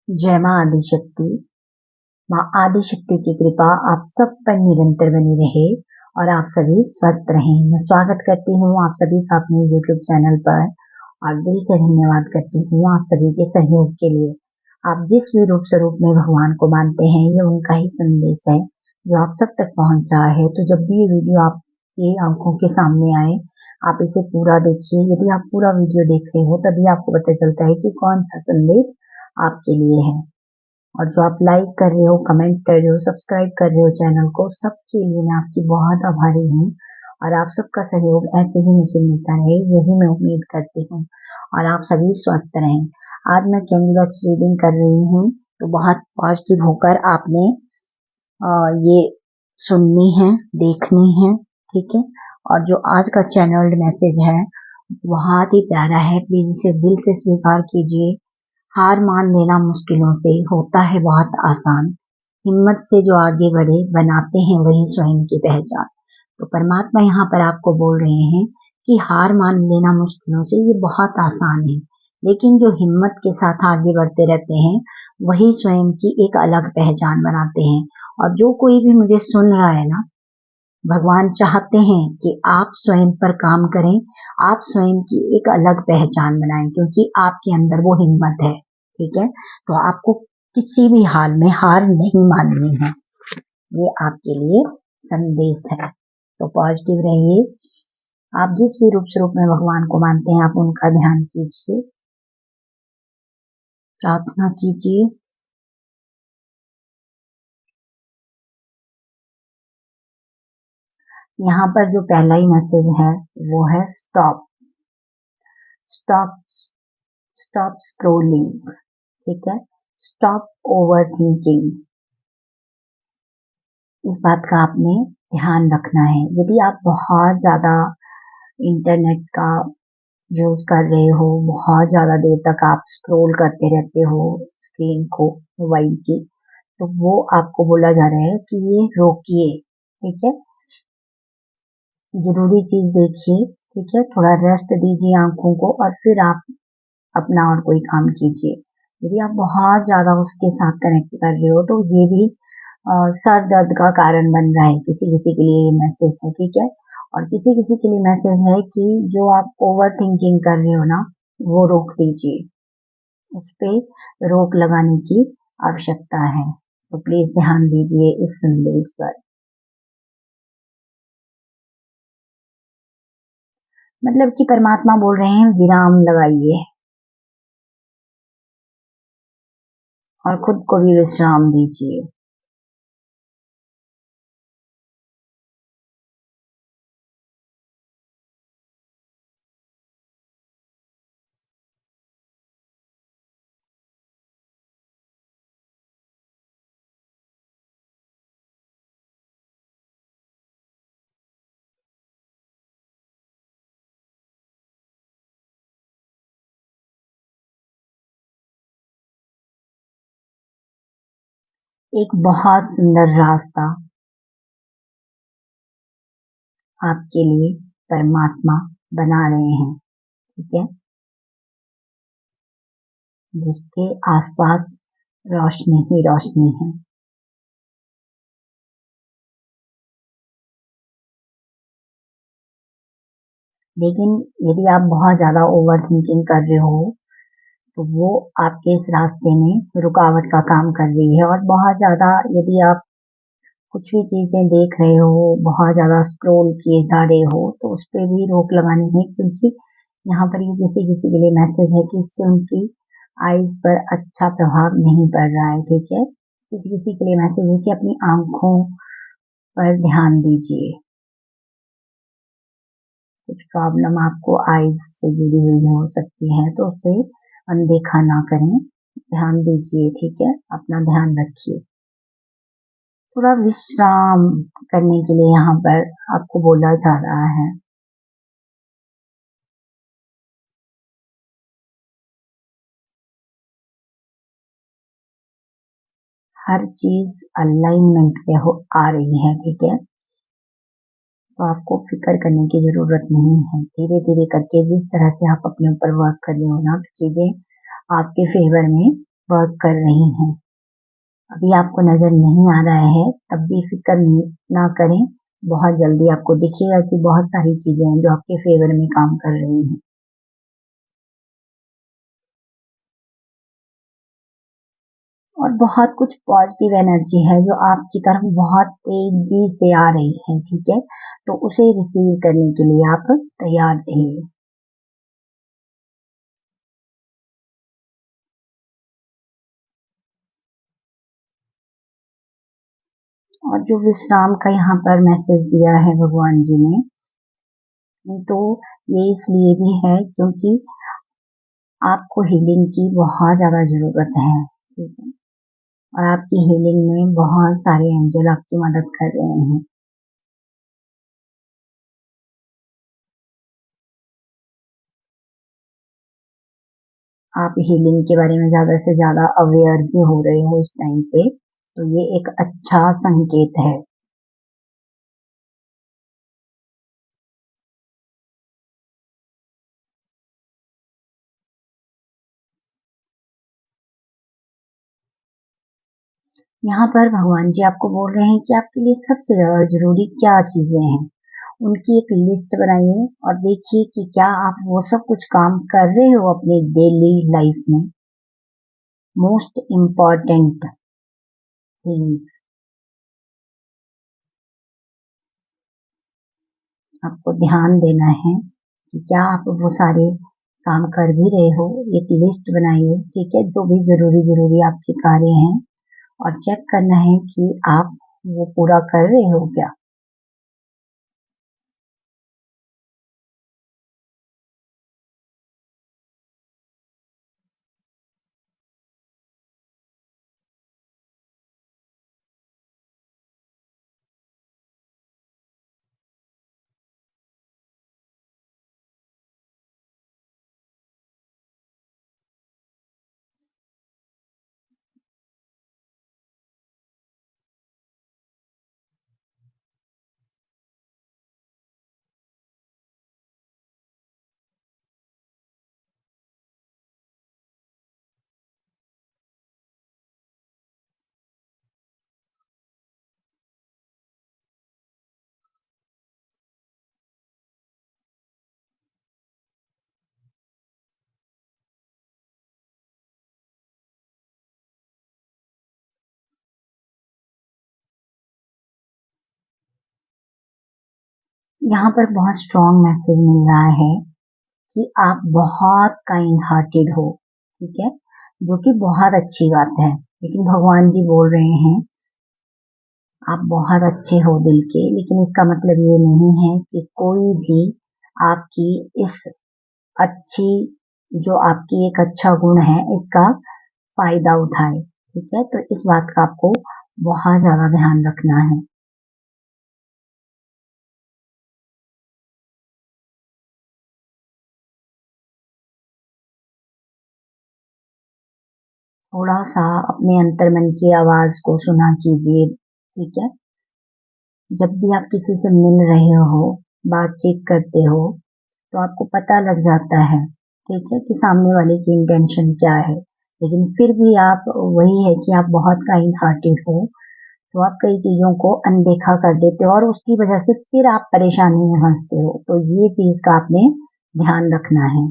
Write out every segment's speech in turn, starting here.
जय माँ आदिशक्ति। माँ आदिशक्ति की कृपा आप सब पर निरंतर बनी रहे और आप सभी स्वस्थ रहें। मैं स्वागत करती हूँ आप सभी का अपने YouTube चैनल पर और दिल से धन्यवाद करती हूँ आप सभी के सहयोग के लिए। आप जिस भी रूप स्वरूप में भगवान को मानते हैं, ये उनका ही संदेश है जो आप सब तक पहुँच रहा है। तो जब भी ये वीडियो आपकी आंखों के सामने आए, आप इसे पूरा देखिए। यदि आप पूरा वीडियो देख रहे हो तभी आपको पता चलता है कि कौन सा संदेश आपके लिए है। और जो आप लाइक कर रहे हो, कमेंट कर रहे हो, सब्सक्राइब कर रहे हो चैनल को, सबके लिए मैं आपकी बहुत आभारी हूँ और आप सबका सहयोग ऐसे ही मुझे मिलता रहे, यही मैं उम्मीद करती हूँ। और आप सभी स्वस्थ रहें। आज मैं कैंडल बॉक्स रीडिंग कर रही हूँ, तो बहुत पॉजिटिव होकर आपने ये सुननी है, देखनी है, ठीक है। और जो आज का चैनल्ड मैसेज है बहुत ही प्यारा है, प्लीज इसे दिल से स्वीकार कीजिए। हार मान लेना मुश्किलों से होता है बहुत आसान, हिम्मत से जो आगे बढ़े बनाते हैं वही स्वयं की पहचान। तो परमात्मा यहाँ पर आपको बोल रहे हैं कि हार मान लेना मुश्किलों से ये बहुत आसान है, लेकिन जो हिम्मत के साथ आगे बढ़ते रहते हैं वही स्वयं की एक अलग पहचान बनाते हैं। और जो कोई भी मुझे सुन रहा है ना, भगवान चाहते हैं कि आप स्वयं पर काम करें, आप स्वयं की एक अलग पहचान बनाएं, क्योंकि आपके अंदर वो हिम्मत है, ठीक है। तो आपको किसी भी हाल में हार नहीं माननी है, ये आपके लिए संदेश है। तो पॉजिटिव रहिए। आप जिस भी रूप स्वरूप में भगवान को मानते हैं, आप उनका ध्यान कीजिए, प्रार्थना कीजिए। यहाँ पर जो पहला ही मैसेज है वो है स्टॉप स्टॉप स्टॉप स्क्रोलिंग, ठीक है। स्टॉप ओवर थिंकिंग, इस बात का आपने ध्यान रखना है। यदि आप बहुत ज्यादा इंटरनेट का यूज कर रहे हो, बहुत ज्यादा देर तक आप स्क्रॉल करते रहते हो स्क्रीन को, मोबाइल की, तो वो आपको बोला जा रहा है कि ये रोकिए, ठीक है। जरूरी चीज देखिए, ठीक है। थोड़ा रेस्ट दीजिए आंखों को और फिर आप अपना और कोई काम कीजिए। यदि आप बहुत ज्यादा उसके साथ कनेक्ट कर रहे हो तो ये भी सर दर्द का कारण बन रहा है। किसी किसी के लिए ये मैसेज है, ठीक है। और किसी किसी के लिए मैसेज है कि जो आप ओवर थिंकिंग कर रहे हो ना, वो रोक दीजिए, उस पे रोक लगाने की आवश्यकता है। तो प्लीज ध्यान दीजिए इस संदेश पर। मतलब कि परमात्मा बोल रहे हैं विराम लगाइए और खुद को भी विश्राम दीजिए। एक बहुत सुंदर रास्ता आपके लिए परमात्मा बना रहे हैं, ठीक है, जिसके आसपास रोशनी ही रोशनी है। लेकिन यदि आप बहुत ज्यादा ओवर थिंकिंग कर रहे हो तो वो आपके इस रास्ते में रुकावट का काम कर रही है। और बहुत ज्यादा यदि आप कुछ भी चीजें देख रहे हो, बहुत ज्यादा स्क्रॉल किए जा रहे हो, तो उस पर भी रोक लगानी है, क्योंकि यहाँ पर ये किसी किसी के लिए मैसेज है कि इससे उनकी आईज पर अच्छा प्रभाव नहीं पड़ रहा है, ठीक है। किसी किसी के लिए मैसेज है कि अपनी आंखों पर ध्यान दीजिए। कुछ प्रॉब्लम आपको आईज से जुड़ी हुई हो सकती है, तो उसे अनदेखा ना करें, ध्यान दीजिए, ठीक है। अपना ध्यान रखिए। थोड़ा विश्राम करने के लिए यहाँ पर आपको बोला जा रहा है। हर चीज अलाइनमेंट पे आ रही है, ठीक है। तो आपको फिक्र करने की जरूरत नहीं है। धीरे धीरे करके जिस तरह से आप अपने ऊपर वर्क कर रहे हो ना, तो चीजें आपके फेवर में वर्क कर रही हैं। अभी आपको नजर नहीं आ रहा है तब भी फिक्र ना करें, बहुत जल्दी आपको दिखेगा कि बहुत सारी चीजें हैं जो आपके फेवर में काम कर रही हैं। और बहुत कुछ पॉजिटिव एनर्जी है जो आपकी तरफ बहुत तेजी से आ रही है, ठीक है, तो उसे रिसीव करने के लिए आप तैयार रहिए। और जो विश्राम का यहाँ पर मैसेज दिया है भगवान जी ने, तो ये इसलिए भी है क्योंकि आपको हीलिंग की बहुत ज्यादा जरूरत है, ठीक है, और आपकी हीलिंग में बहुत सारे एंजल आपकी मदद कर रहे हैं। आप हीलिंग के बारे में ज्यादा से ज्यादा अवेयर भी हो रहे हो इस टाइम पे, तो ये एक अच्छा संकेत है। यहाँ पर भगवान जी आपको बोल रहे हैं कि आपके लिए सबसे ज्यादा जरूरी क्या चीजें हैं, उनकी एक लिस्ट बनाइए और देखिए कि क्या आप वो सब कुछ काम कर रहे हो अपनी डेली लाइफ में। मोस्ट इम्पॉर्टेंट थिंग्स आपको ध्यान देना है कि क्या आप वो सारे काम कर भी रहे हो। एक लिस्ट बनाइए, ठीक है, जो भी जरूरी जरूरी आपके कार्य हैं, और चेक करना है कि आप वो पूरा कर रहे हो क्या। यहाँ पर बहुत स्ट्रॉन्ग मैसेज मिल रहा है कि आप बहुत काइंड हार्टेड हो, ठीक है, जो कि बहुत अच्छी बात है। लेकिन भगवान जी बोल रहे हैं आप बहुत अच्छे हो दिल के, लेकिन इसका मतलब ये नहीं है कि कोई भी आपकी इस अच्छी, जो आपकी एक अच्छा गुण है, इसका फायदा उठाए, ठीक है, तो इस बात का आपको बहुत ज्यादा ध्यान रखना है। थोड़ा सा अपने अंतर्मन की आवाज को सुना कीजिए, ठीक है, जब भी आप किसी से मिल रहे हो, बातचीत करते हो, तो आपको पता लग जाता है, ठीक है, कि सामने वाले की इंटेंशन क्या है, लेकिन फिर भी आप, वही है कि आप बहुत काइंड हार्टेड हो, तो आप कई चीजों को अनदेखा कर देते हो और उसकी वजह से फिर आप परेशानी में फंसते हो, तो ये चीज का आपने ध्यान रखना है।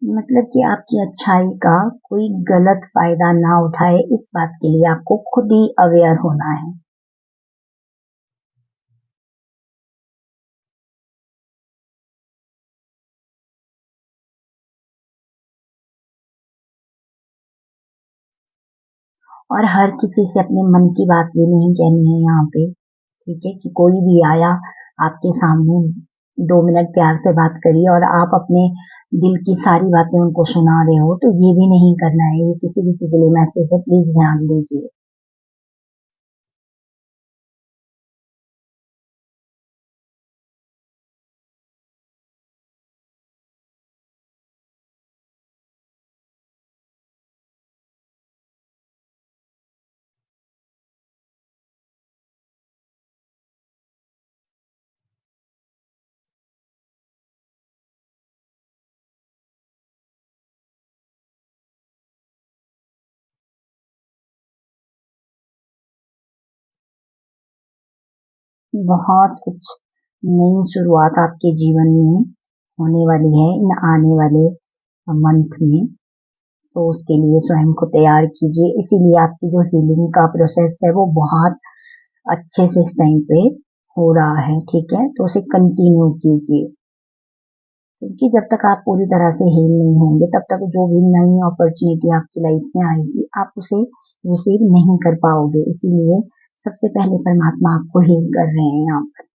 मतलब कि आपकी अच्छाई का कोई गलत फायदा ना उठाए, इस बात के लिए आपको खुद ही अवेयर होना है। और हर किसी से अपने मन की बात भी नहीं कहनी है यहाँ पे, ठीक है, कि कोई भी आया आपके सामने, 2 मिनट प्यार से बात करी और आप अपने दिल की सारी बातें उनको सुना रहे हो, तो ये भी नहीं करना है। ये किसी किसी के लिए मैसेज है, प्लीज ध्यान दीजिए। बहुत कुछ नई शुरुआत आपके जीवन में होने वाली है इन आने वाले मंथ में। तो उसके लिए स्वयं को तैयार कीजिए, इसीलिए आपकी जो हीलिंग का प्रोसेस है वो बहुत अच्छे से इस टाइम पे हो रहा है, ठीक है। तो उसे कंटिन्यू कीजिए, क्योंकि जब तक आप पूरी तरह से हील नहीं होंगे तब तक जो भी नई अपॉर्चुनिटी आपकी लाइफ में आएगी आप उसे रिसीव नहीं कर पाओगे। इसीलिए सबसे पहले परमात्मा आपको हील कर रहे हैं यहाँ पर।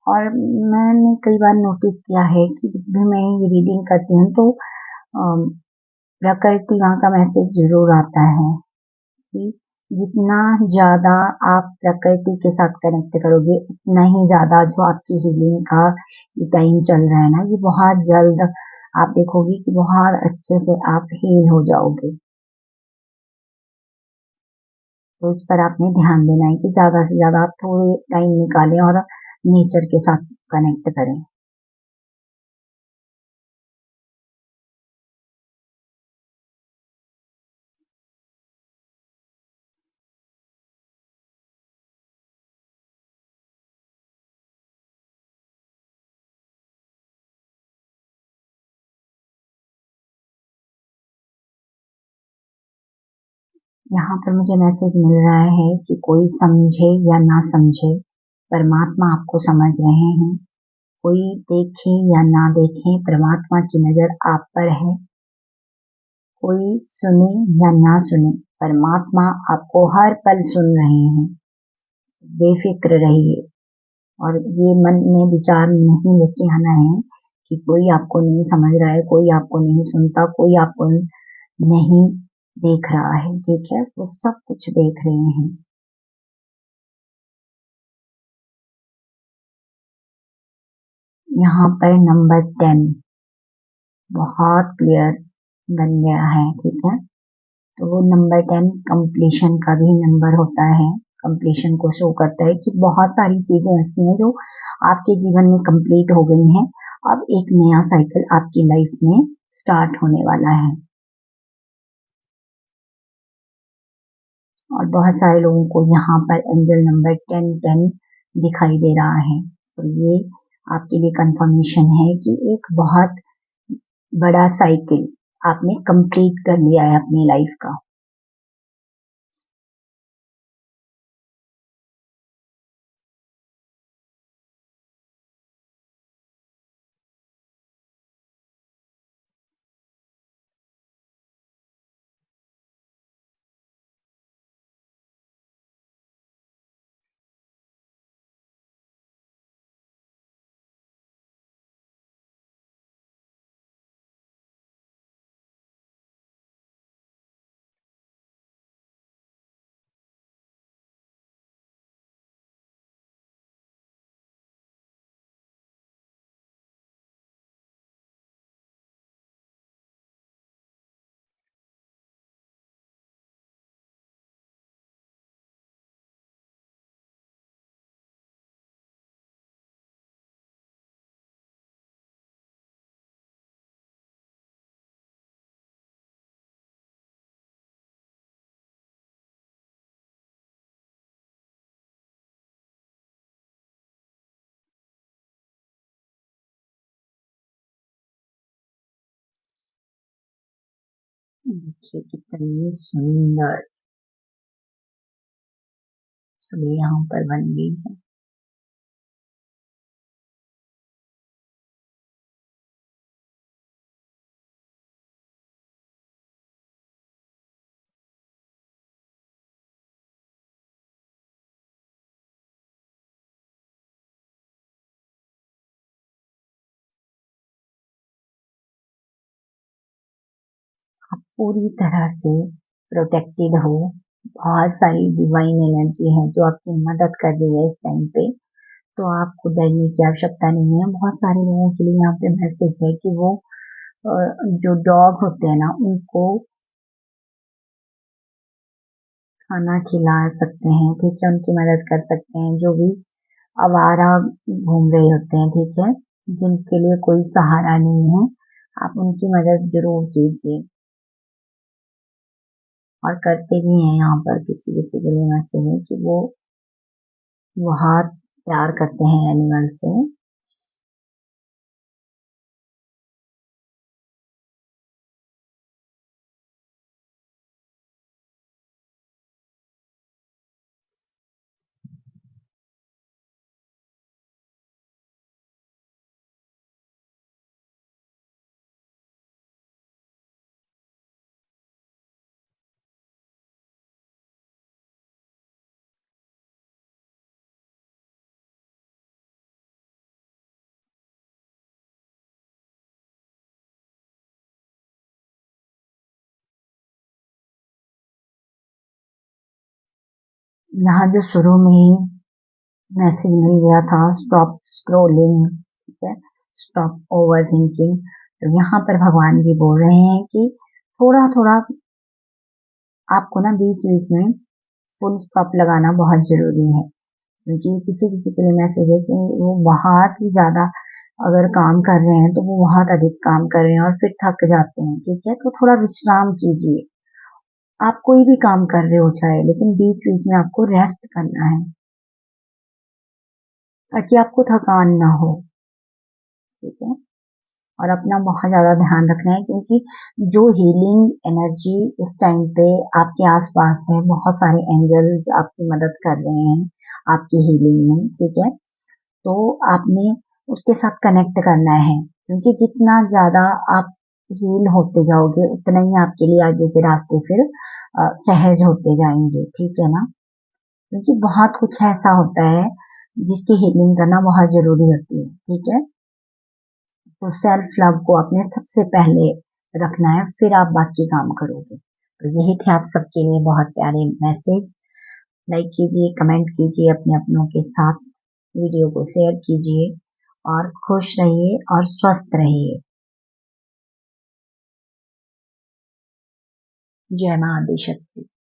और मैंने कई बार नोटिस किया है कि जब भी मैं ये रीडिंग करती हूँ तो अम, प्रकृति वहाँ का मैसेज जरूर आता है कि जितना ज्यादा आप प्रकृति के साथ कनेक्ट करोगे उतना ही ज्यादा जो आपकी हीलिंग का ये टाइम चल रहा है ना, ये बहुत जल्द आप देखोगे कि बहुत अच्छे से आप हील हो जाओगे। तो इस पर आपने ध्यान देना है कि ज्यादा से ज्यादा आप थोड़े टाइम निकालें और नेचर के साथ कनेक्ट करें। यहाँ पर मुझे मैसेज मिल रहा है कि कोई समझे या ना समझे, परमात्मा आपको समझ रहे हैं। कोई देखे या ना देखे, परमात्मा की नजर आप पर है। कोई सुने या ना सुने, परमात्मा आपको हर पल सुन रहे हैं। बेफिक्र रहिए और ये मन में विचार नहीं लेके आना है कि कोई आपको नहीं समझ रहा है, कोई आपको नहीं सुनता, कोई आपको नहीं देख रहा है, ठीक है। वो सब कुछ देख रहे हैं। यहाँ पर नंबर 10 बहुत क्लियर बन गया है, ठीक है। तो वो नंबर 10 कंप्लीशन का भी नंबर होता है। कंप्लीशन को शो करता है कि बहुत सारी चीजें ऐसी हैं जो आपके जीवन में कंप्लीट हो गई हैं। अब एक नया साइकिल आपकी लाइफ में स्टार्ट होने वाला है। और बहुत सारे लोगों को यहाँ पर एंजल नंबर 1010 दिखाई दे रहा है। तो ये आपके लिए कंफर्मेशन है कि एक बहुत बड़ा साइकिल आपने कंप्लीट कर लिया है अपनी लाइफ का। देखिए कितनी सुंदर छवि यहाँ पर बन गई है। आप पूरी तरह से प्रोटेक्टेड हो। बहुत सारी डिवाइन एनर्जी है जो आपकी मदद कर रही है इस टाइम पे, तो आपको डरने की आवश्यकता नहीं है। बहुत सारे लोगों के लिए यहाँ पे मैसेज है कि वो जो डॉग होते हैं ना उनको खाना खिला सकते हैं, ठीक है, उनकी मदद कर सकते हैं, जो भी आवारा घूम रहे होते हैं, ठीक है, जिनके लिए कोई सहारा नहीं है, आप उनकी मदद जरूर कीजिए। और करते भी हैं यहाँ पर किसी किसी के लिए मैसेज है कि वो बहुत प्यार करते हैं एनिमल से। यहाँ जो शुरू में ही मैसेज मिल गया था, स्टॉप स्क्रोलिंग, ठीक है, स्टॉप ओवर थिंकिंग, तो यहाँ पर भगवान जी बोल रहे हैं कि थोड़ा थोड़ा आपको ना बीच बीच में फुल स्टॉप लगाना बहुत जरूरी है। क्योंकि किसी किसी के लिए मैसेज है कि वो बहुत ही ज्यादा अगर काम कर रहे हैं तो वो बहुत अधिक काम कर रहे हैं और फिर थक जाते हैं, ठीक है, तो थोड़ा विश्राम कीजिए। आप कोई भी काम कर रहे हो चाहे, लेकिन बीच बीच में आपको रेस्ट करना है ताकि आपको थकान ना हो, ठीक है। और अपना बहुत ज्यादा ध्यान रखना है क्योंकि जो हीलिंग एनर्जी इस टाइम पे आपके आसपास है, बहुत सारे एंजल्स आपकी मदद कर रहे हैं आपकी हीलिंग में, ठीक है, तो आपने उसके साथ कनेक्ट करना है क्योंकि जितना ज्यादा आप हील होते जाओगे उतना ही आपके लिए आगे के रास्ते फिर सहज होते जाएंगे, ठीक है ना। क्योंकि बहुत कुछ ऐसा होता है जिसकी हीलिंग करना बहुत जरूरी होती है, ठीक है। तो सेल्फ लव को अपने सबसे पहले रखना है, फिर आप बाकी काम करोगे। तो यही थे आप सबके लिए बहुत प्यारे मैसेज। लाइक कीजिए, कमेंट कीजिए अपने अपनों के साथ, वीडियो को शेयर कीजिए और खुश रहिए और स्वस्थ रहिए। जय मां आदि शक्ति।